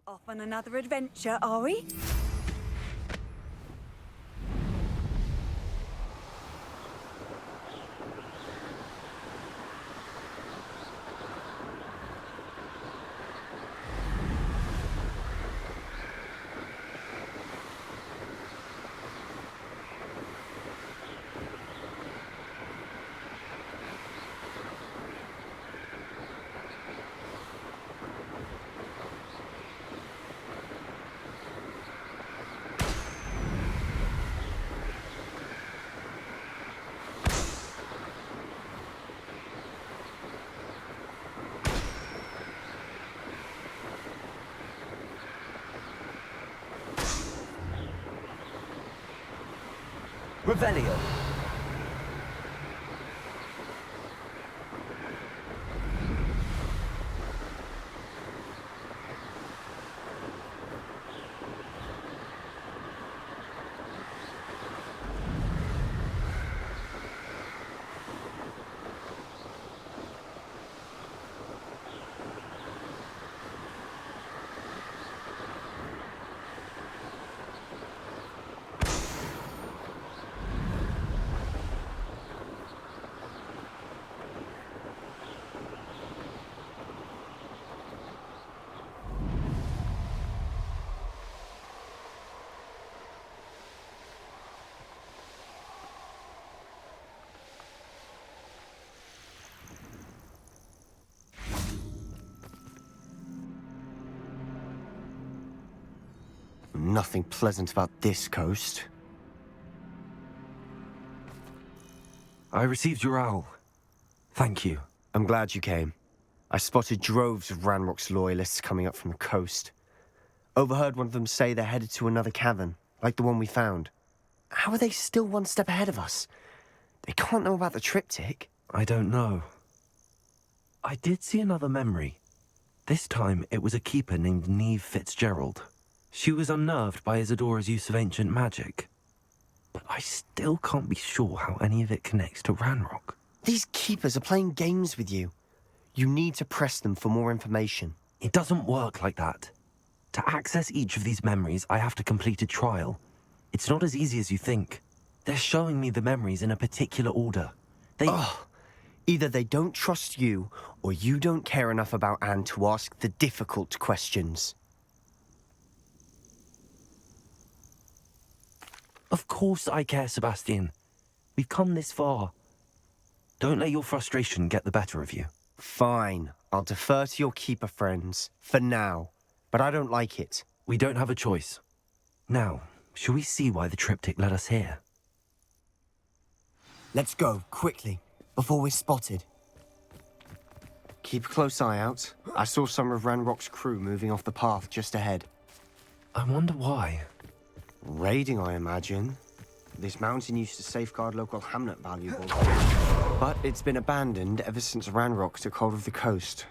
Off on another adventure, are we? Revelio. Nothing pleasant about this coast. I received your owl. Thank you. I'm glad you came. I spotted droves of Ranrok's loyalists coming up from the coast. Overheard one of them say they're headed to another cavern, like the one we found. How are they still one step ahead of us? They can't know about the triptych. I don't know. I did see another memory. This time it was a keeper named Neve Fitzgerald. She was unnerved by Isadora's use of ancient magic. But I still can't be sure how any of it connects to Ranrok. These keepers are playing games with you. You need to press them for more information. It doesn't work like that. To access each of these memories, I have to complete a trial. It's not as easy as you think. They're showing me the memories in a particular order. Either they don't trust you, or you don't care enough about Anne to ask the difficult questions. Of course I care, Sebastian. We've come this far. Don't let your frustration get the better of you. Fine. I'll defer to your keeper friends, for now. But I don't like it. We don't have a choice. Now, shall we see why the triptych led us here? Let's go, quickly, before we're spotted. Keep a close eye out. I saw some of Ranrok's crew moving off the path just ahead. I wonder why. Raiding, I imagine. This mountain used to safeguard local hamlet valuables. But it's been abandoned ever since Ranrok took hold of the coast.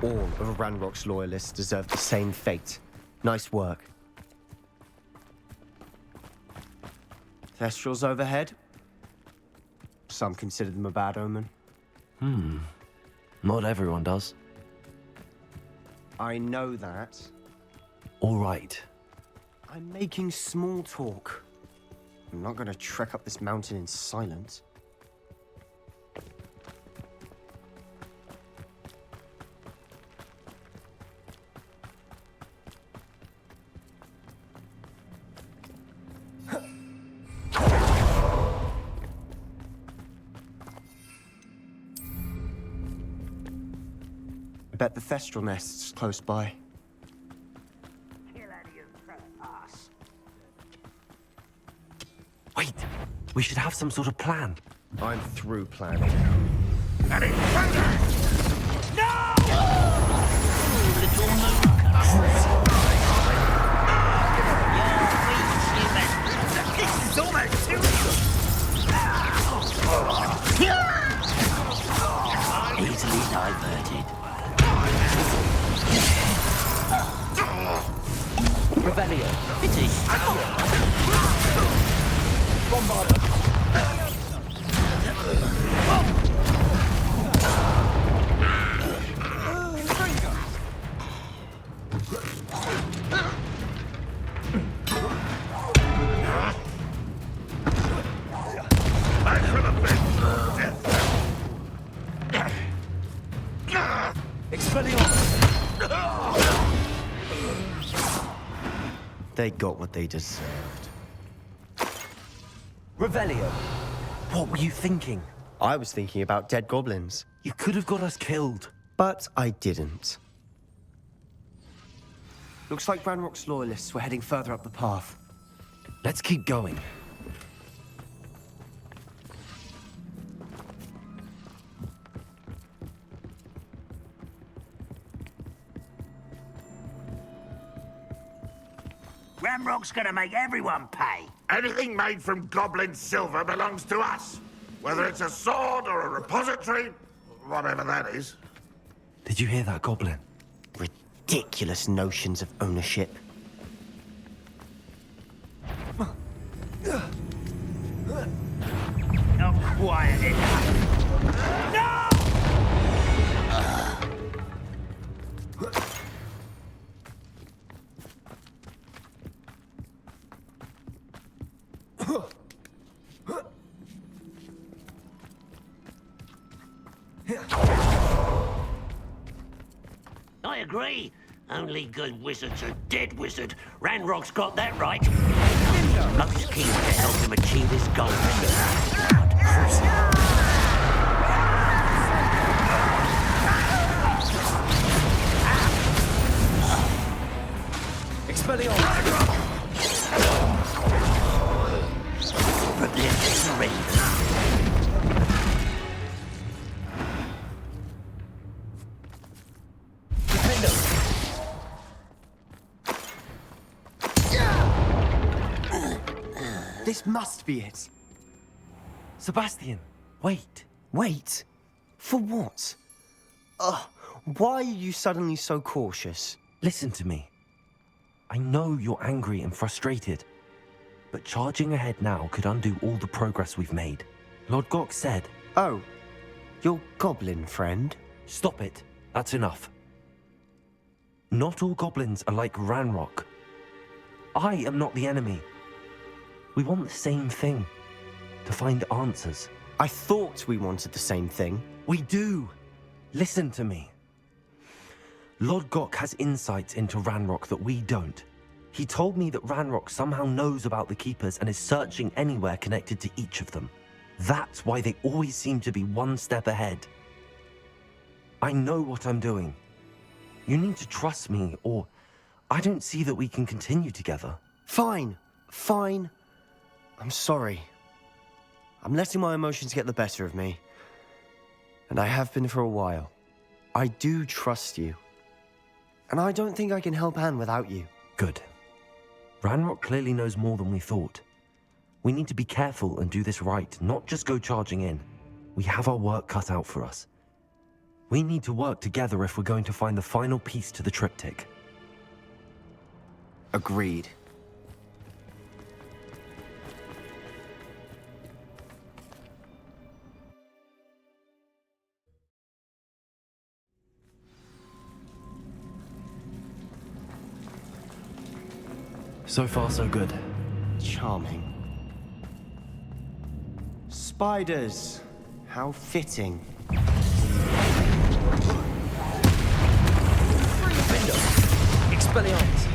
All of Ranrok's loyalists deserve the same fate. Nice work. Thestrals overhead. Some consider them a bad omen. Not everyone does. I know that. All right. I'm making small talk. I'm not going to trek up this mountain in silence. I bet the Thestral nest's close by. Wait, we should have some sort of plan. I'm through planning. This is almost too easily diverted. Revelio. Pity. Bombard. They got what they deserved. Revelio, what were you thinking? I was thinking about dead goblins, You could have got us killed. but I didn't. Looks like Ranrok's loyalists were heading further up the path. Let's keep going. Ranrok's gonna make everyone pay. Anything made from goblin silver belongs to us. Whether it's a sword or a repository, whatever that is. Did you hear that, Goblin? Ridiculous notions of ownership. Not quiet enough. No! I agree. Only good wizards are dead wizard. Ranrock's got that right. Most keen to help him achieve his goals. Relentless raven. This must be it. Sebastian, wait. Wait. For what? Why are you suddenly so cautious? Listen to me. I know you're angry and frustrated, but charging ahead now could undo all the progress we've made. Lodgok said... Oh, your goblin friend? Stop it. That's enough. Not all goblins are like Ranrok. I am not the enemy. We want the same thing. To find answers. I thought we wanted the same thing. We do. Listen to me. Lodgok has insights into Ranrok that we don't. He told me that Ranrok somehow knows about the Keepers and is searching anywhere connected to each of them. That's why they always seem to be one step ahead. I know what I'm doing. You need to trust me, or I don't see that we can continue together. Fine. Fine. I'm sorry. I'm letting my emotions get the better of me. And I have been for a while. I do trust you. And I don't think I can help Anne without you. Good. Ranrok clearly knows more than we thought. We need to be careful and do this right, not just go charging in. We have our work cut out for us. We need to work together if we're going to find the final piece to the triptych. Agreed. So far, so good. Charming. Spiders. How fitting. Expelliarmus.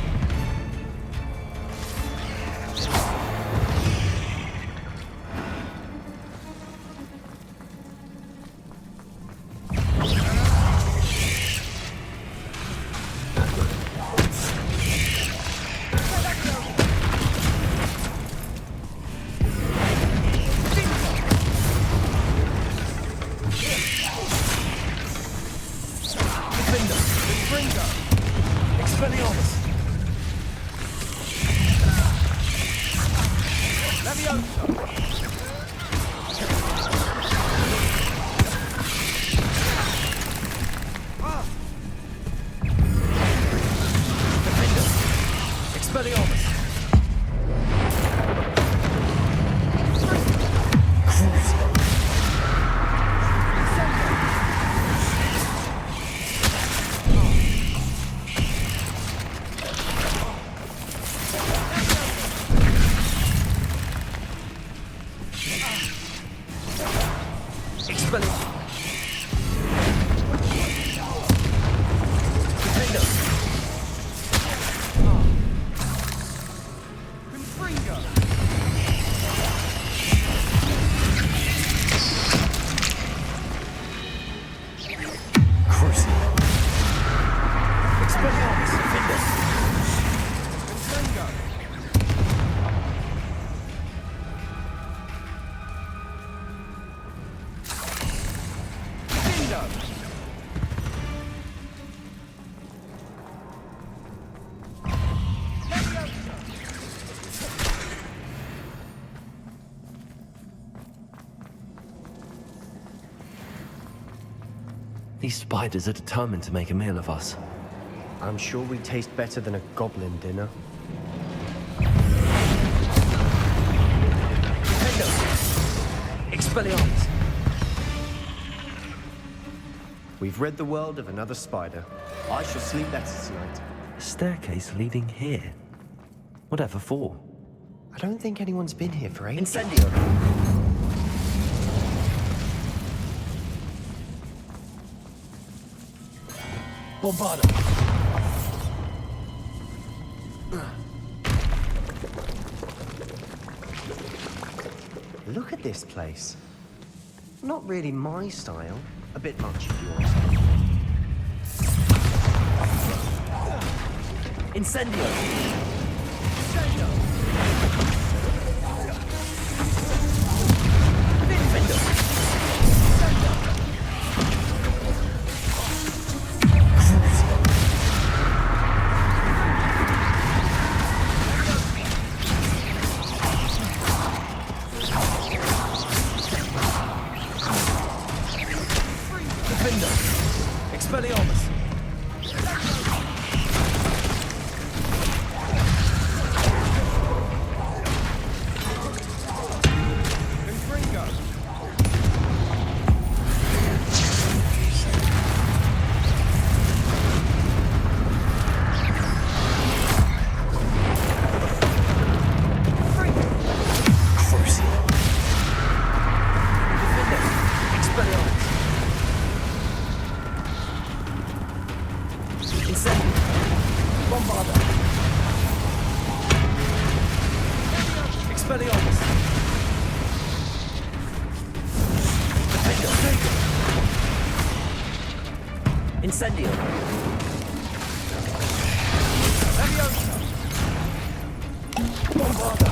These spiders are determined to make a meal of us. I'm sure we taste better than a goblin dinner. Expelliarmus! We've rid the world of another spider. I shall sleep better tonight. A staircase leading here? Whatever for? I don't think anyone's been here for ages. Incendio! Bombarda! Look at this place. Not really my style. A bit much of yours. Incendio! Incendio! Bombarda!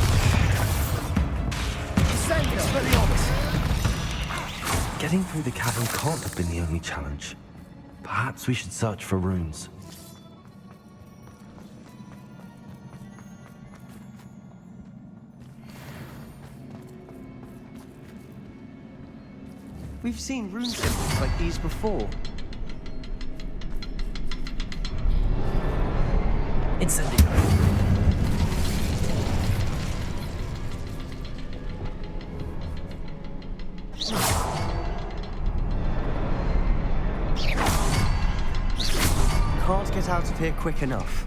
Getting through the cavern can't have been the only challenge. Perhaps we should search for runes. We've seen rune symbols like these before. Incendio! Can't get out of here quick enough.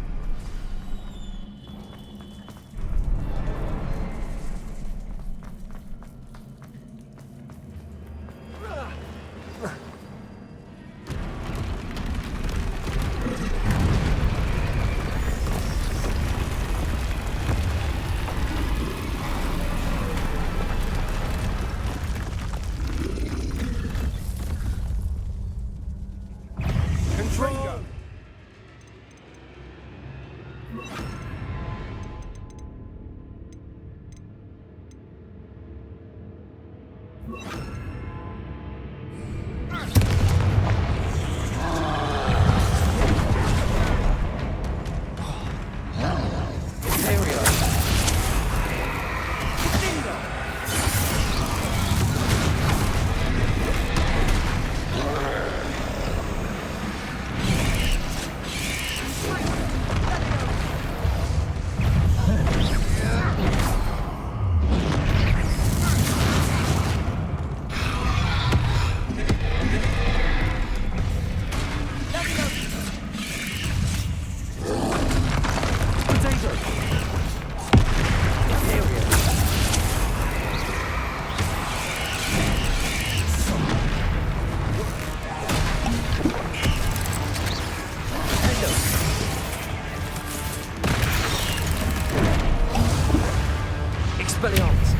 Expelliarmus!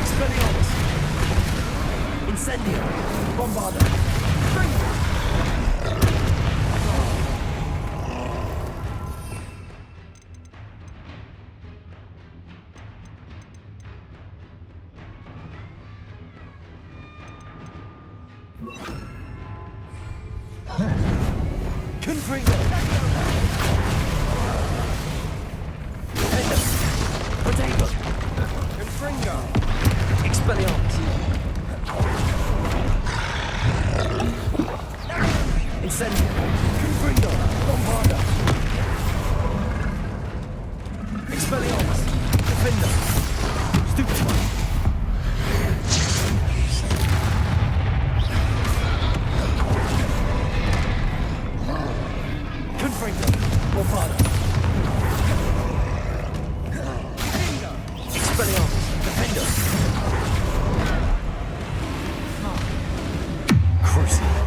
Expelliarmus! Incendio! Bombarda! Confringo! Potato! Confringo! Expelliarmus! Incendio! Confringo! Bombarda! Expelliarmus! Defender! Stupefy! Confringo! Bombarda! Expelliarmus! Defender! Crucible!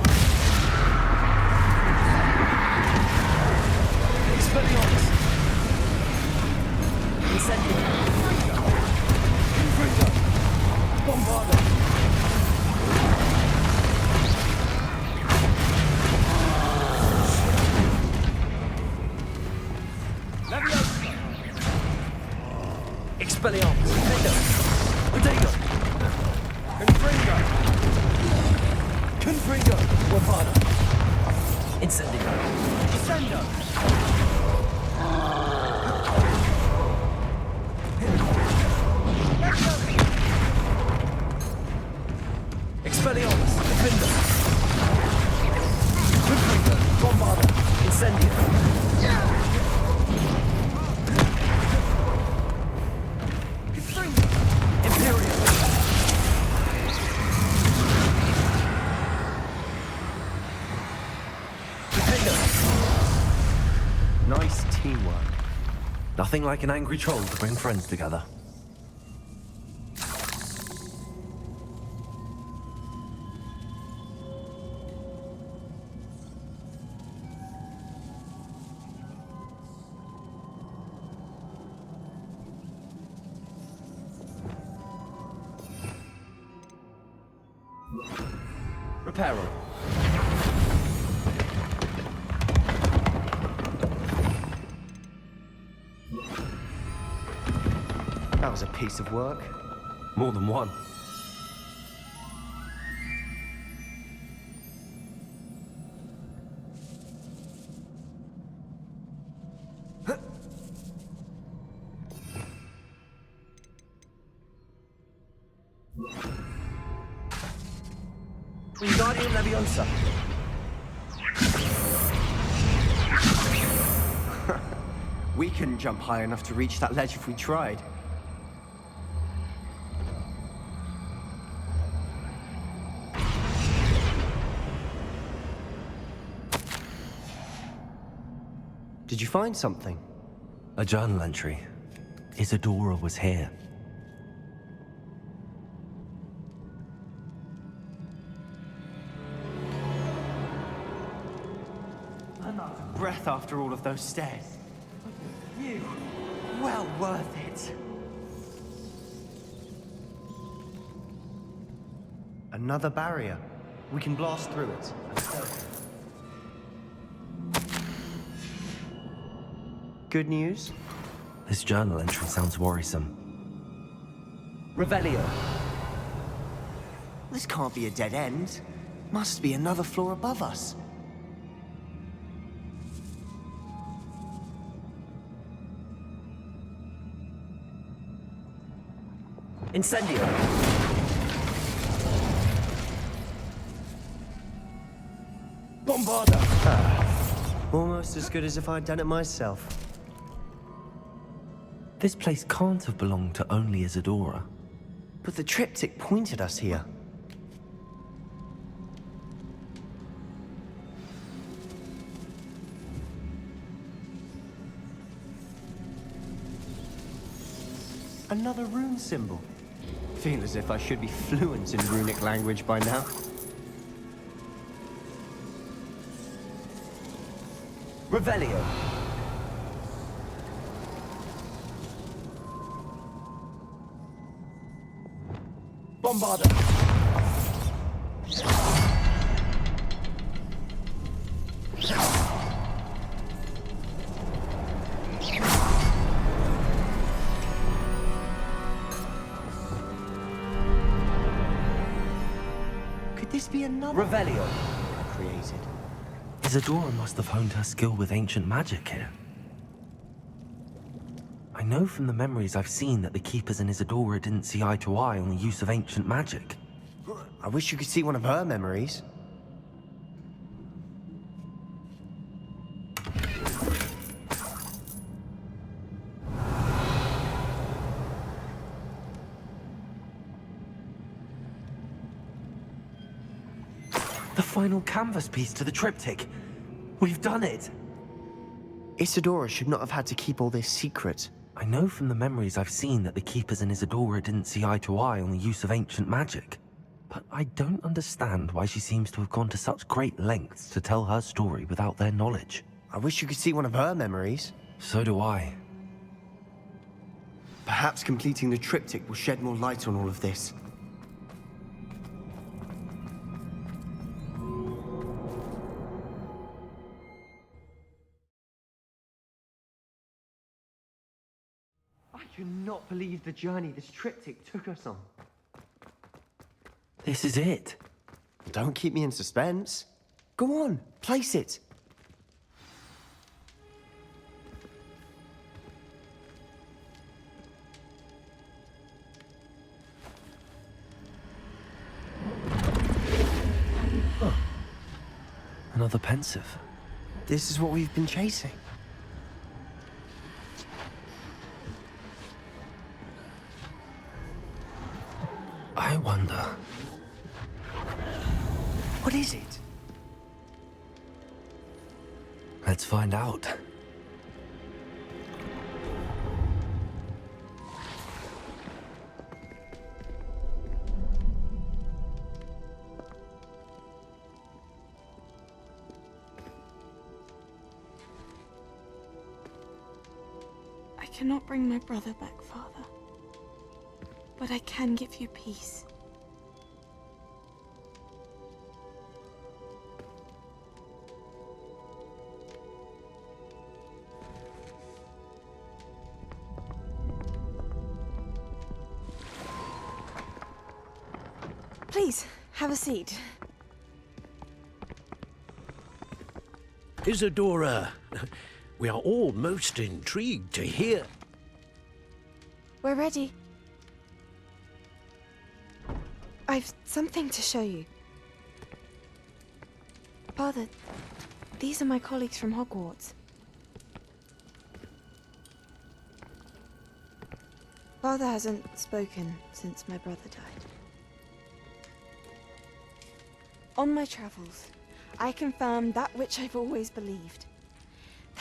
Expelliarmus! Incendio! Confringo! Bombarda! Expelliarmus! Defender! Potato! Confringo! Confringo! Bombarda! Incendio! Descendo! Expelliarmus! Defender! Confringo! Bombarda! Incendio! Imperial! Defender! Nice teamwork. Nothing like an angry troll to bring friends together. Reparo. That was a piece of work. More than one. Wingardium Leviosa. We couldn't jump high enough to reach that ledge if we tried. Did you find something? A journal entry. Isadora was here. I'm out of breath after all of those stairs. You, well worth it. Another barrier. We can blast through it. Good news? This journal entry sounds worrisome. Revelio. This can't be a dead end. Must be another floor above us. Incendio. Bombarda. Almost as good as if I'd done it myself. This place can't have belonged to only Isadora. But the triptych pointed us here. Another rune symbol. feel as if I should be fluent in runic language by now. Revelio. Bombarda. Could this be another Revelio. created? Isadora must have honed her skill with ancient magic here. I know from the memories I've seen that the Keepers and Isadora didn't see eye to eye on the use of ancient magic. I wish you could see one of her memories. The final canvas piece to the triptych. We've done it! Isidora should not have had to keep all this secret. I know from the memories I've seen that the Keepers and Isadora didn't see eye to eye on the use of ancient magic. But I don't understand why she seems to have gone to such great lengths to tell her story without their knowledge. I wish you could see one of her memories. So do I. Perhaps completing the triptych will shed more light on all of this. I cannot believe the journey this triptych took us on. This is it. Don't keep me in suspense. Go on, place it. Another pensive. This is what we've been chasing. I wonder. What is it? Let's find out. I cannot bring my brother back, Father. But I can give you peace. Please, have a seat. Isadora, we are all most intrigued to hear. We're ready. I've something to show you. Father, these are my colleagues from Hogwarts. Father hasn't spoken since my brother died. On my travels, I confirmed that which I've always believed.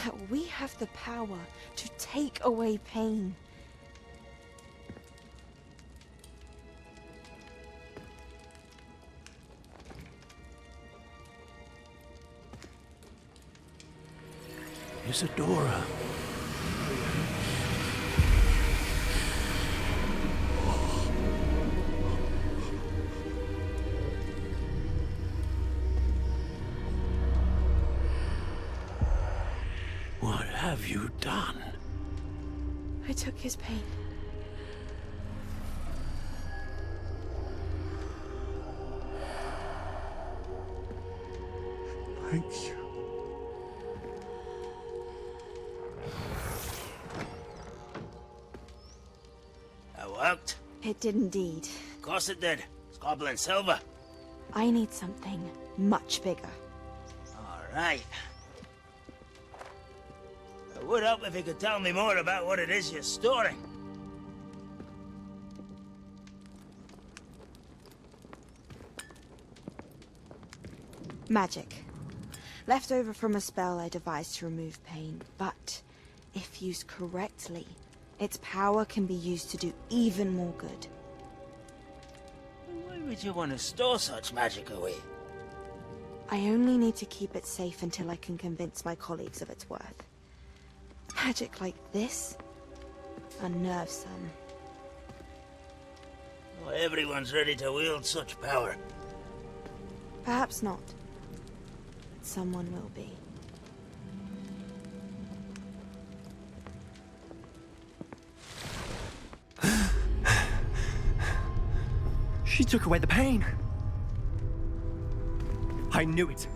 That we have the power to take away pain. Isadora. What have you done? I took his pain. Thank you. That worked. It did indeed. Of course it did. It's goblin silver. I need something much bigger. All right. It would help if you could tell me more about what it is you're storing. Magic. Left over from a spell I devised to remove pain, but if used correctly, its power can be used to do even more good. would you want to store such magic away? I only need to keep it safe until I can convince my colleagues of its worth. Magic like this unnerves some. Not everyone's ready to wield such power. Perhaps not. But someone will be. She took away the pain. I knew it.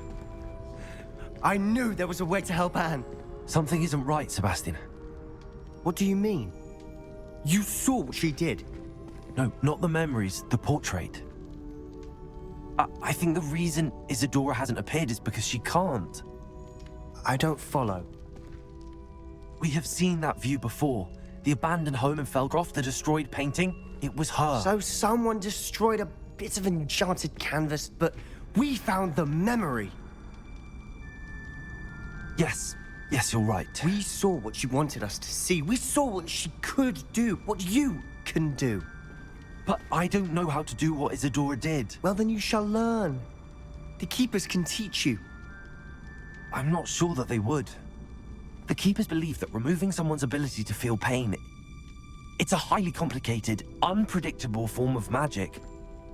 I knew there was a way to help Anne. Something isn't right, Sebastian. What do you mean? You saw what she did. No, not the memories, the portrait. I think the reason Isadora hasn't appeared is because she can't. I don't follow. We have seen that view before. The abandoned home in Feldcroft, the destroyed painting. It was her. So someone destroyed a bit of enchanted canvas, but we found the memory. Yes, you're right. We saw what she wanted us to see. We saw what she could do, what you can do. But I don't know how to do what Isadora did. Well, then you shall learn. The Keepers can teach you. I'm not sure that they would. The Keepers believe that removing someone's ability to feel pain, it's a highly complicated, unpredictable form of magic.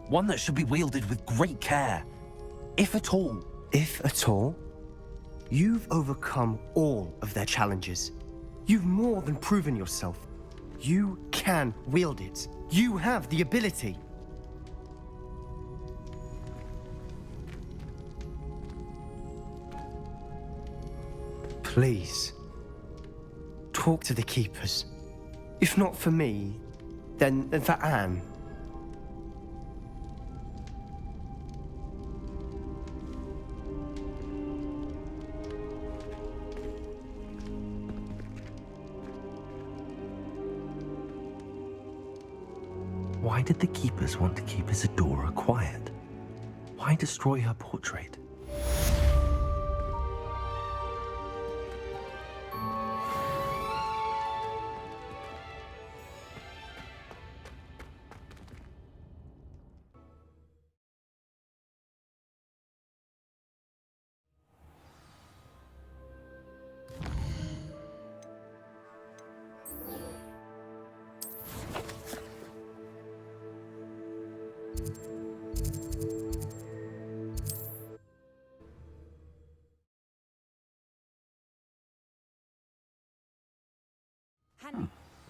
One that should be wielded with great care. If at all. If at all? You've overcome all of their challenges. You've more than proven yourself. You can wield it. You have the ability. Please, talk to the Keepers. If not for me, then for Anne. Why did the Keepers want to keep Isadora quiet? Why destroy her portrait?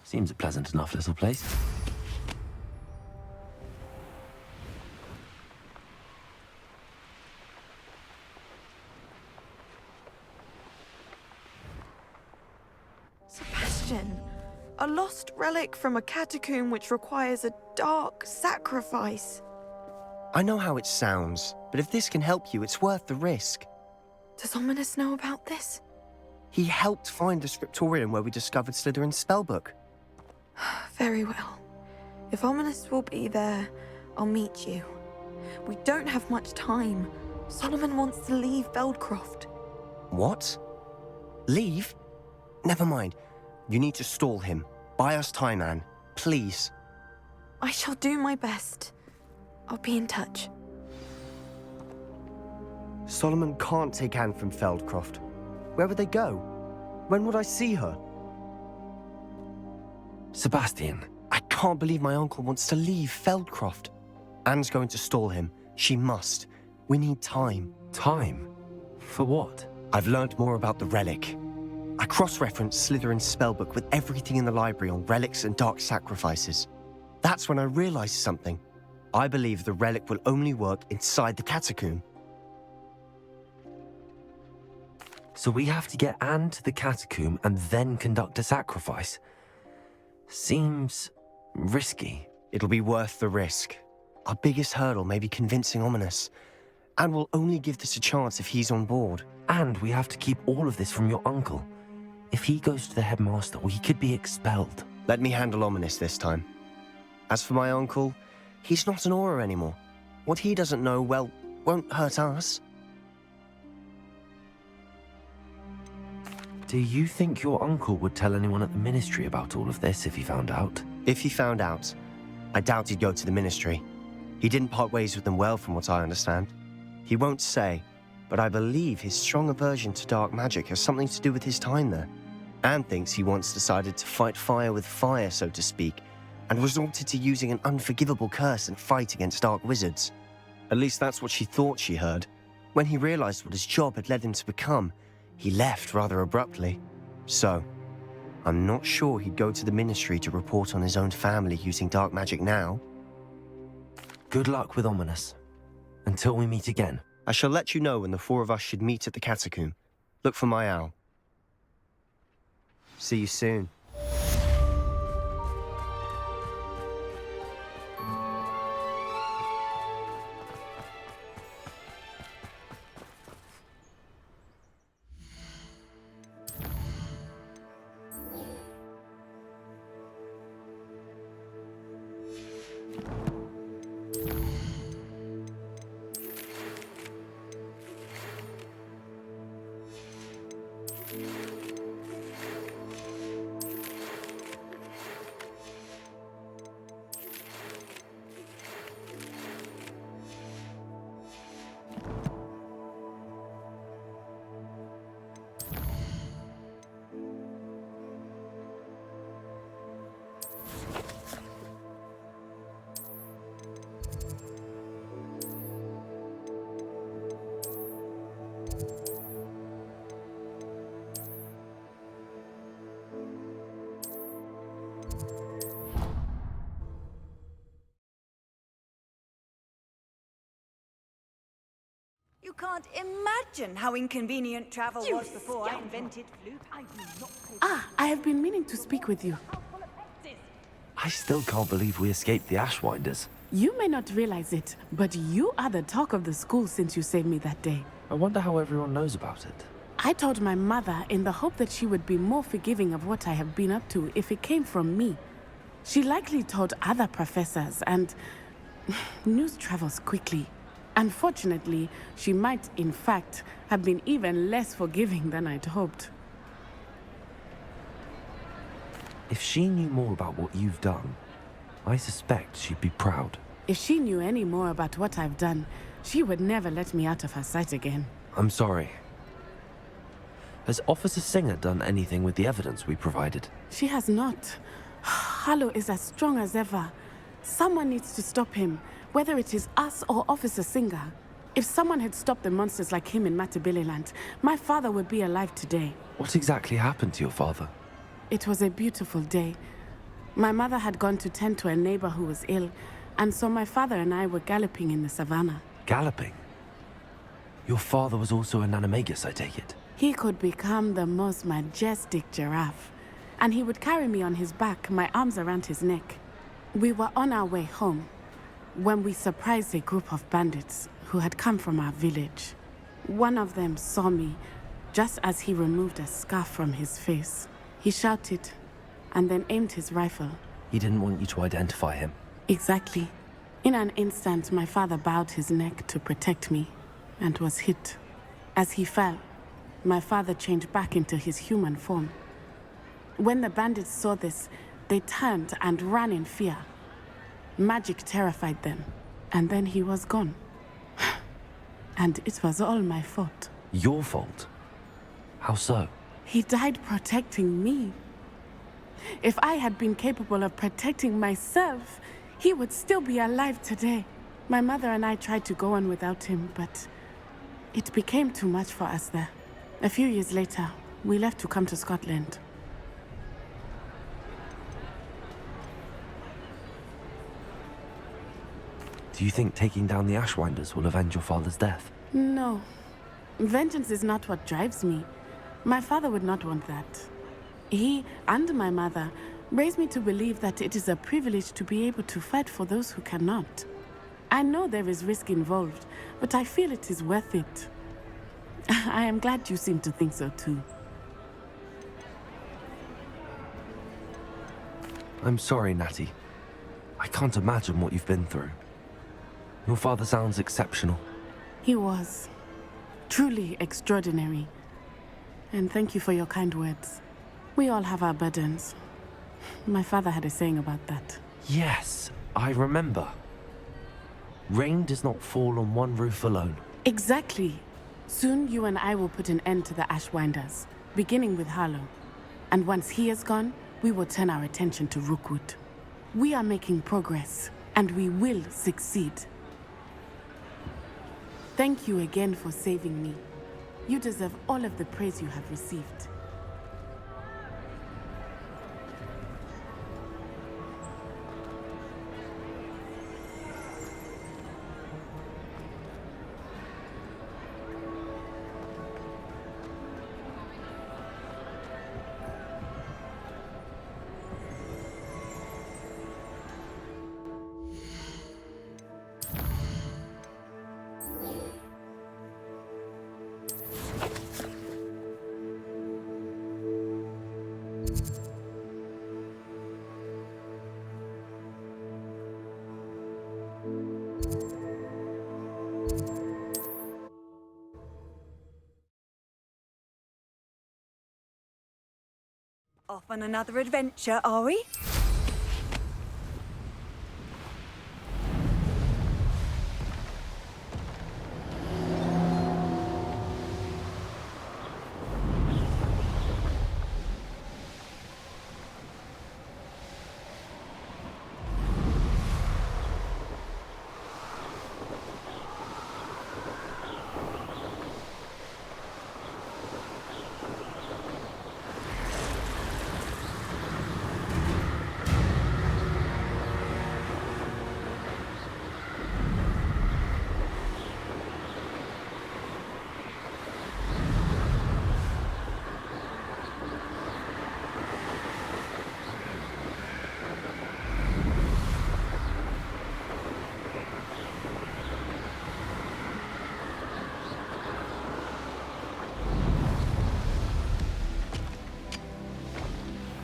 Seems a pleasant enough little place. Sebastian, a lost relic from a catacomb which requires a dark sacrifice. I know how it sounds, but if this can help you, it's worth the risk. Does Ominous know about this? He helped find the scriptorium where we discovered Slytherin's spellbook. Very well. If Ominous will be there, I'll meet you. We don't have much time. Solomon wants to leave Feldcroft. What? Leave? Never mind. You need to stall him. Buy us time, Anne. Please. I shall do my best. I'll be in touch. Solomon can't take Anne from Feldcroft. Where would they go? When would I see her? Sebastian. I can't believe my uncle wants to leave Feldcroft. Anne's going to stall him. She must. We need time. Time? For what? I've learned more about the relic. I cross-referenced Slytherin's spellbook with everything in the library on relics and dark sacrifices. That's when I realized something. I believe the relic will only work inside the catacomb. So we have to get Anne to the catacomb and then conduct a sacrifice. Seems risky. It'll be worth the risk. Our biggest hurdle may be convincing Ominous. And we'll only give this a chance if he's on board. And we have to keep all of this from your uncle. If he goes to the headmaster, he could be expelled. Let me handle Ominous this time. As for my uncle, he's not an Auror anymore. What he doesn't know, well, won't hurt us. Do you think your uncle would tell anyone at the ministry about all of this if he found out? If he found out, I doubt he'd go to the ministry. He didn't part ways with them well, from what I understand. He won't say, but I believe his strong aversion to dark magic has something to do with his time there. Anne thinks he once decided to fight fire with fire, so to speak, and resorted to using an unforgivable curse and fight against dark wizards. At least that's what she thought she heard. When he realized what his job had led him to become, he left rather abruptly. So, I'm not sure he'd go to the ministry to report on his own family using dark magic now. Good luck with Ominous. Until we meet again. I shall let you know when the four of us should meet at the catacomb. Look for my owl. See you soon. You can't imagine how inconvenient travel was before I invented flute. I have been meaning to speak with you. I still can't believe we escaped the Ashwinders. You may not realize it, but you are the talk of the school since you saved me that day. I wonder how everyone knows about it. I told my mother in the hope that she would be more forgiving of what I have been up to if it came from me. She likely told other professors, and news travels quickly. Unfortunately, she might, in fact, have been even less forgiving than I'd hoped. If she knew more about what you've done, I suspect she'd be proud. If she knew any more about what I've done, she would never let me out of her sight again. I'm sorry. Has Officer Singer done anything with the evidence we provided? She has not. Harlow is as strong as ever. Someone needs to stop him, whether it is us or Officer Singer. If someone had stopped the monsters like him in Matabeleland, my father would be alive today. What exactly happened to your father? It was a beautiful day. My mother had gone to tend to a neighbor who was ill, and so my father and I were galloping in the savannah. Galloping? Your father was also an animagus, I take it? He could become the most majestic giraffe, and he would carry me on his back, my arms around his neck. We were on our way home when we surprised a group of bandits who had come from our village. One of them saw me just as he removed a scarf from his face. He shouted and then aimed his rifle. He didn't want you to identify him. Exactly. In an instant, my father bowed his neck to protect me and was hit. As he fell, my father changed back into his human form. When the bandits saw this, they turned and ran in fear. Magic terrified them, and then he was gone. And it was all my fault. Your fault? How so? He died protecting me. If I had been capable of protecting myself, he would still be alive today. My mother and I tried to go on without him, but it became too much for us there. A few years later, we left to come to Scotland. Do you think taking down the Ashwinders will avenge your father's death? No. Vengeance is not what drives me. My father would not want that. He and my mother raised me to believe that it is a privilege to be able to fight for those who cannot. I know there is risk involved, but I feel it is worth it. I am glad you seem to think so too. I'm sorry, Natty. I can't imagine what you've been through. Your father sounds exceptional. He was. Truly extraordinary. And thank you for your kind words. We all have our burdens. My father had a saying about that. Yes, I remember. Rain does not fall on one roof alone. Exactly. Soon you and I will put an end to the Ashwinders, beginning with Harlow. And once he is gone, we will turn our attention to Rookwood. We are making progress, and we will succeed. Thank you again for saving me. You deserve all of the praise you have received. Off on another adventure, are we?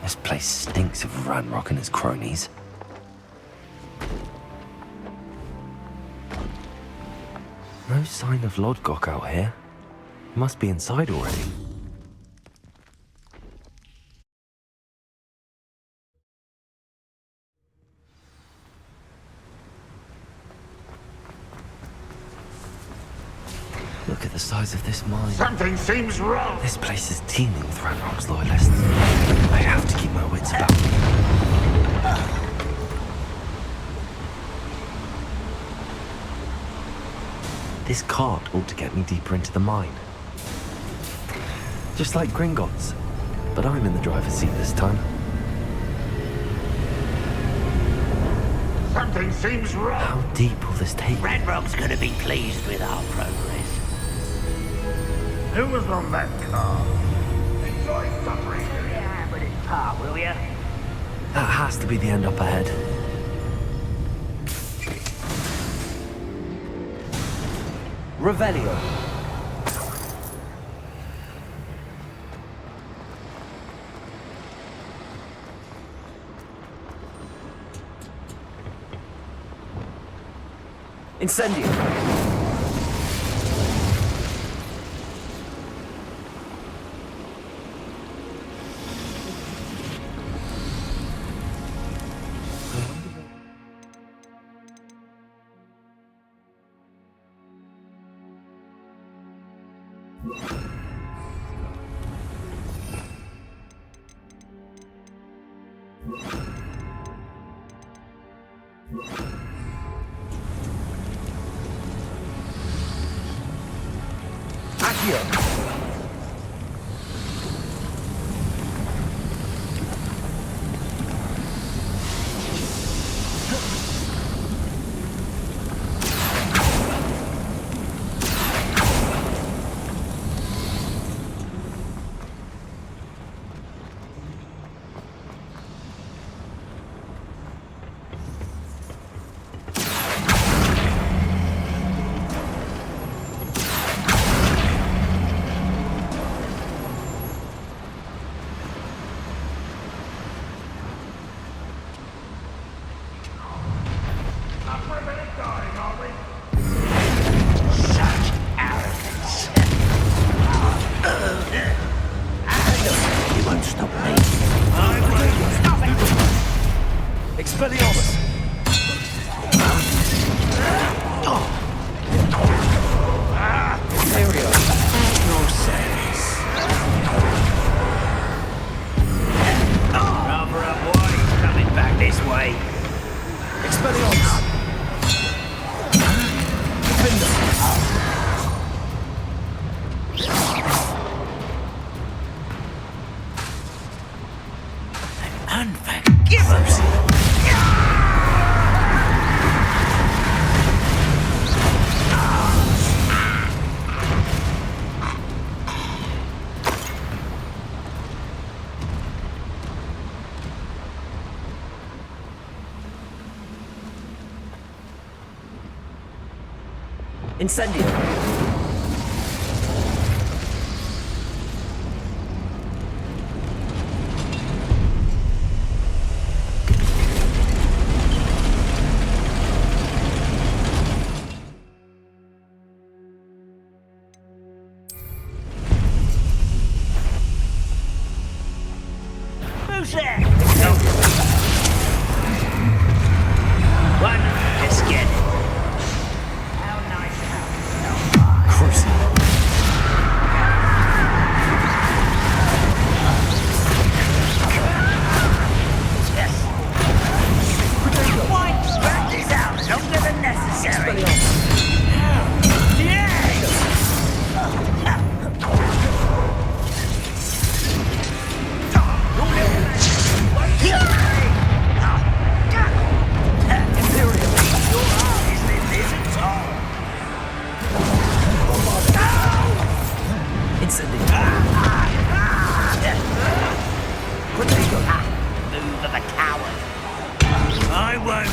This place stinks of Ranrok and his cronies. No sign of Lodgok out here. Must be inside already. Look at the size of this mine. Something seems wrong. This place is teeming with Ranrok's loyalists. I have to keep my wits about me. This cart ought to get me deeper into the mine. Just like Gringotts. But I'm in the driver's seat this time. Something seems wrong. How deep will this take me? Ranrok's gonna be pleased with our progress. Who was on that car? Enjoy suffering. Yeah, but it's part, will ya? That has to be the end up ahead. Revelio. Incendio. Incendio. Who's there? One biscuit. How nice house. Crucible. Yes. Wine spread this out longer than necessary. Move of a coward. I won't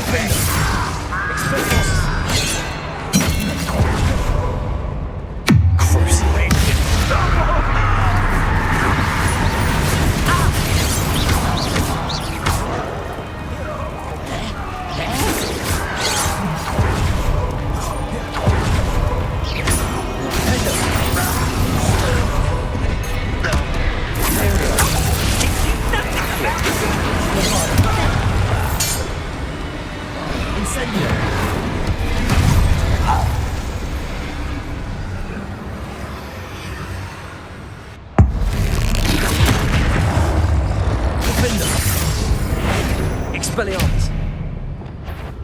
Expelliarmus.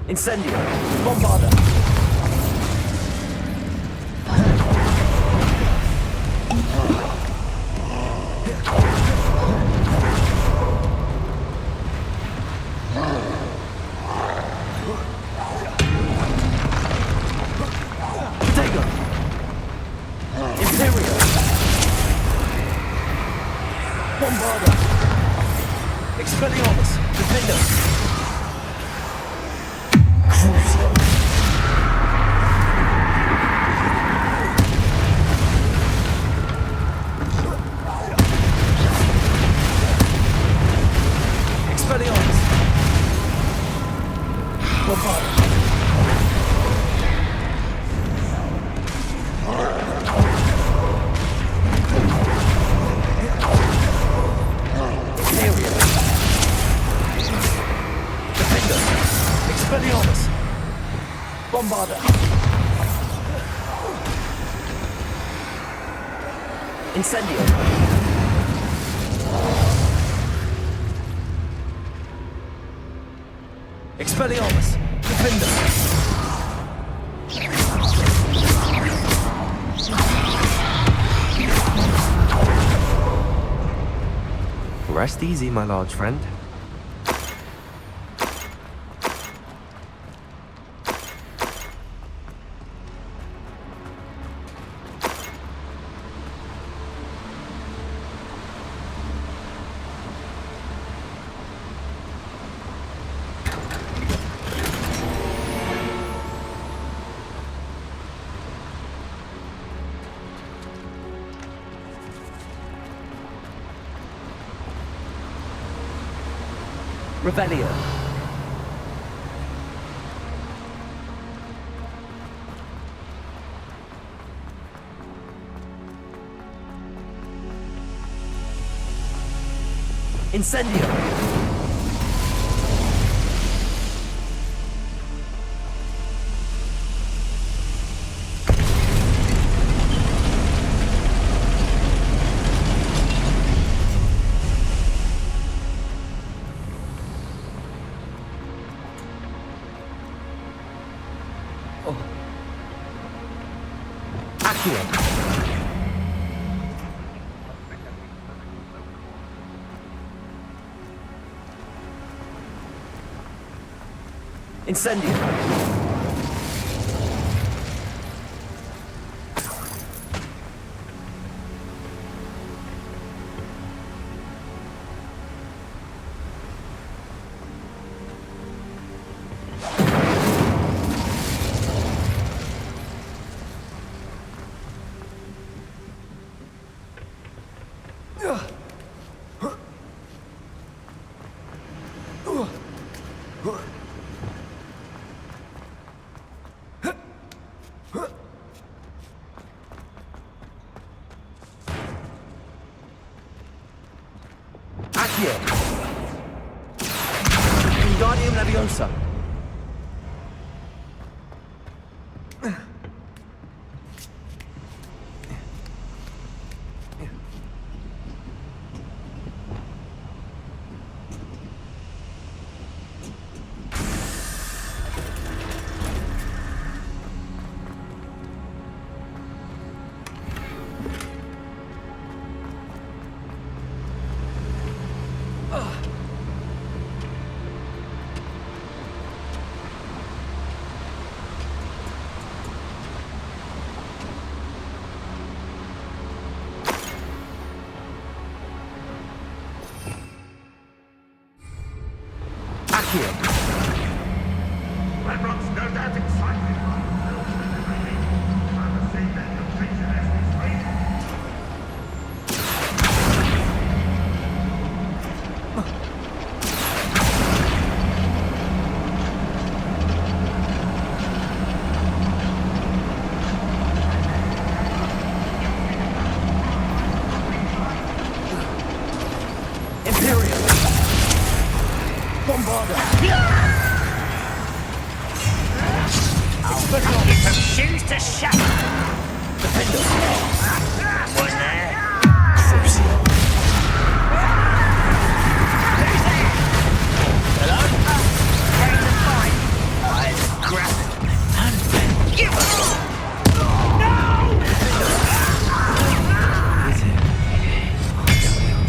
Incendio. Bombarda. Dago. Imperio. Bombarda. Expelliarmus. Defender. Bombarda. Incendio. Expelliarmus. Defender. Rest easy, my large friend. Revelio. Incendio. Incendio. Accio. Wingardium Leviosa. Ranrok's no doubt excited by the building and everything. I've seen that completion as we speak. Imperium. Bombarda. Some shoes to shatter. Defender. One there. Crucio. Who's there? Hello? Ready to fight? Let's grab it and give us all. Is it?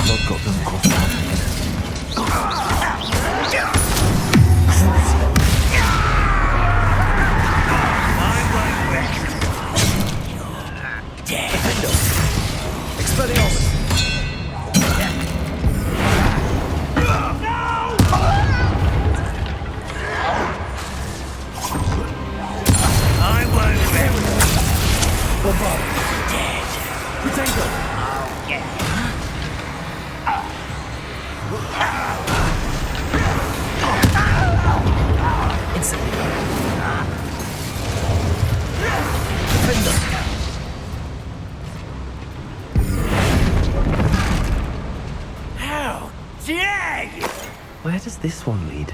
Lodgok doesn't cross the path again. Expelliarmus. I won't rest. Bombard. Dead. Potato. I'll get Incendio. Defender. How dare you! Where does this one lead?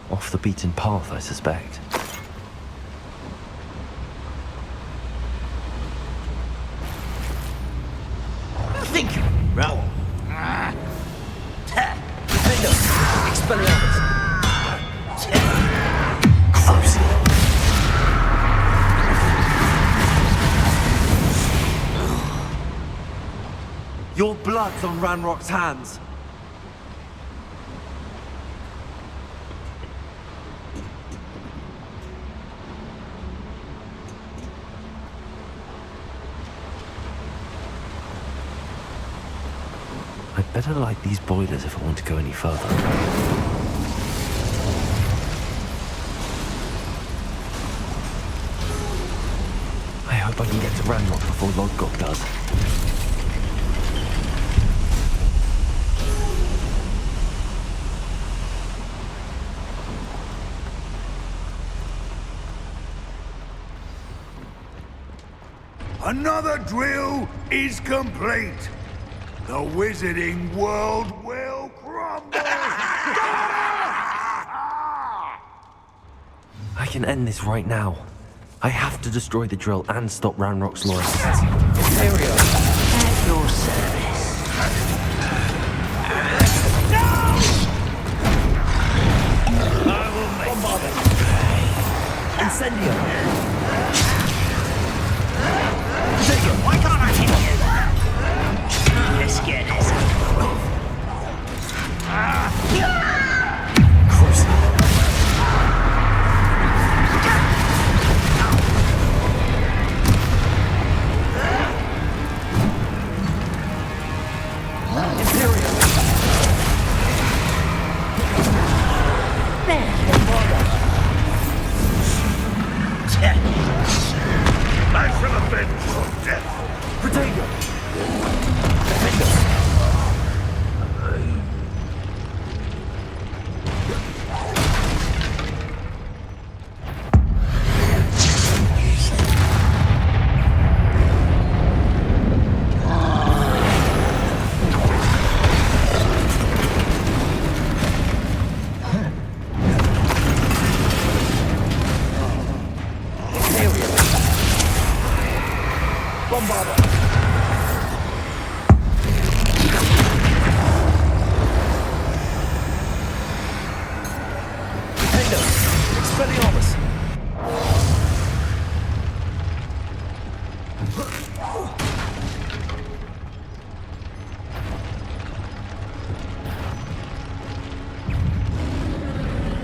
Off the beaten path, I suspect. Think roll. Defender. Expelliarmus. Crucio. Your blood's on Ranrock's hands. I'd better light these boilers if I want to go any further. I hope I can get to Ranrock before Lodgok does. Another drill is complete. The wizarding world will crumble. I can end this right now. I have to destroy the drill and stop Ranrock's loyalists. Imperio. At your service. I will make Bombarda. Incendio. Potato. Why can't I hit you? Let's get this. Crucio. Imperium. I shall avenge your death. Potato. Bombarder! Defender! Expelliarmus!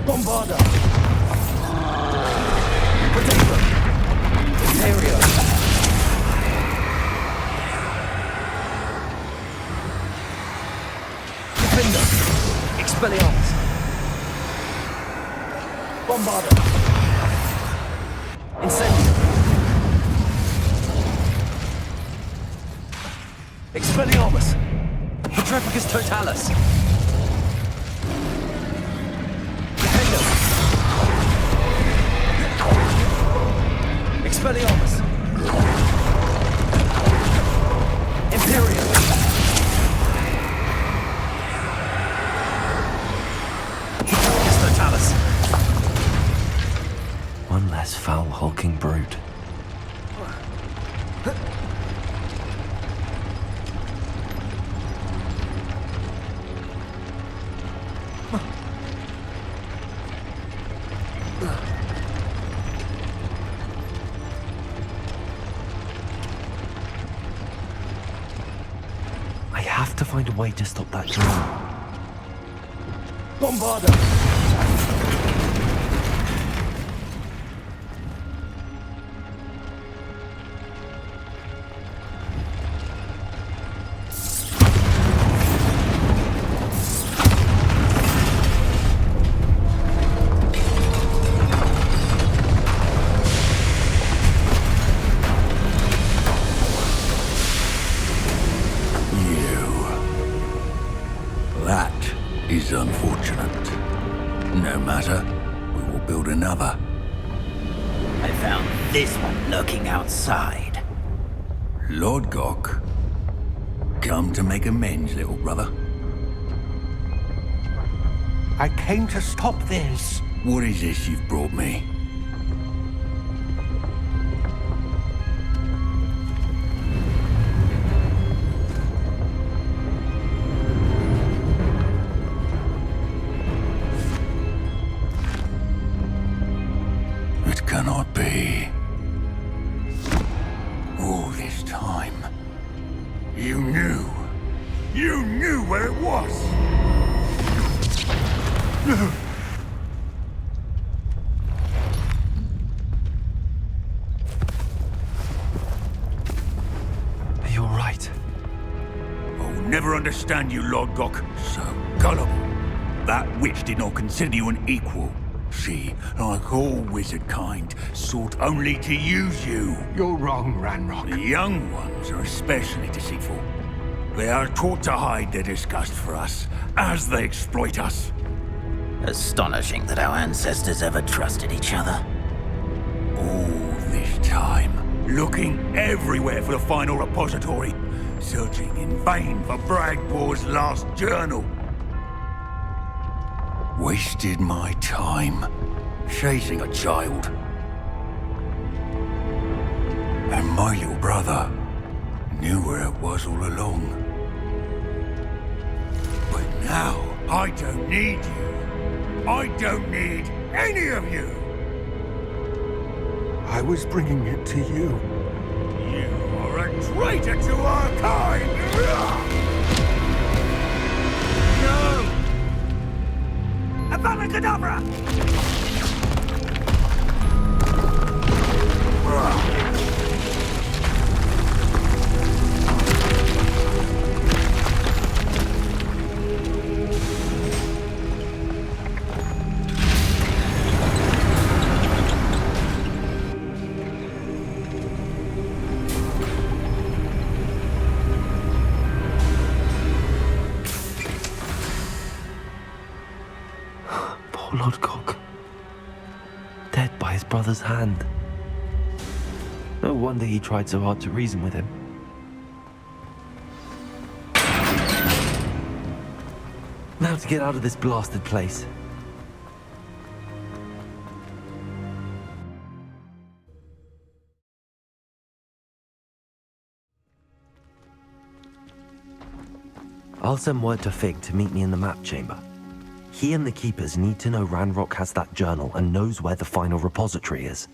Bombarder! Potato! Ontario! Defender! Expelliarmus! Bombarder! Incendio! Expelliarmus! Triptych totalis! Defender! Expelliarmus! Imperium! Triptych totalis! One less foul, hulking brute. I have to find a way to stop that drone. Bombarder! That is unfortunate. No matter, we will build another. I found this one lurking outside. Lodgok, come to make amends, little brother. I came to stop this. What is this you've brought me? It cannot be. All this time, you knew. You knew where it was. Are you all right? I'll never understand you, Lodgok. So gullible. That witch did not consider you an equal. She, like all wizard kind, sought only to use you. You're wrong, Ranrok. The young ones are especially deceitful. They are taught to hide their disgust for us, as they exploit us. Astonishing that our ancestors ever trusted each other. All this time, looking everywhere for the final repository, searching in vain for Bragbor's last journal. Wasted my time, chasing a child. And my little brother knew where it was all along. But now, I don't need you. I don't need any of you. I was bringing it to you. You are a traitor to our kind! No! Abracadabra! Poor Lodgok. Dead by his brother's hand. No wonder he tried so hard to reason with him. Now to get out of this blasted place. I'll send word to Fig to meet me in the map chamber. He and the keepers need to know Ranrok has that journal and knows where the final repository is.